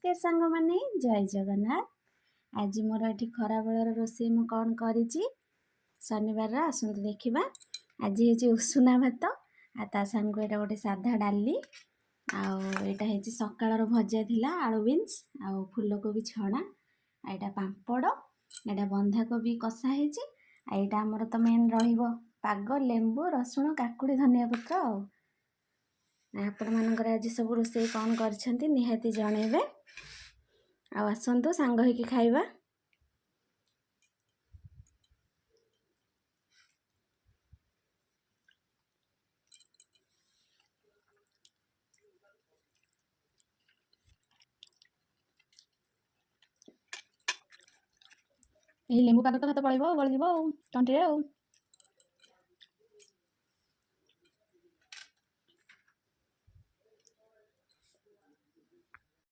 नमस्कार सांग माने जय जगन्नाथ। आज मोर एठी खराबेलर रोषेई मु कौन करिछि शनिवार आसंतु देखिबा। आज हे उषुना भात आ ता संग एटा गोटे साधा डाली आउ एटा हे सकाळर भजा थिला आलू बीन्स आउ फूलकोबी छणा एटा पांपड़ एटा बंधाकोबी कषा हेछि एटा हमर तो मेन रहिबो पाग लेंबू रसुण काकुड़ी धनिया पत्र आपण मानकर आज सब रोषेई कौन करछंती निहाती जणेबे आ आसंतु सांग होइकी खाइबा। लेंबू पाग तो भात पड़ेबो गलिଯିबो तंटिरे।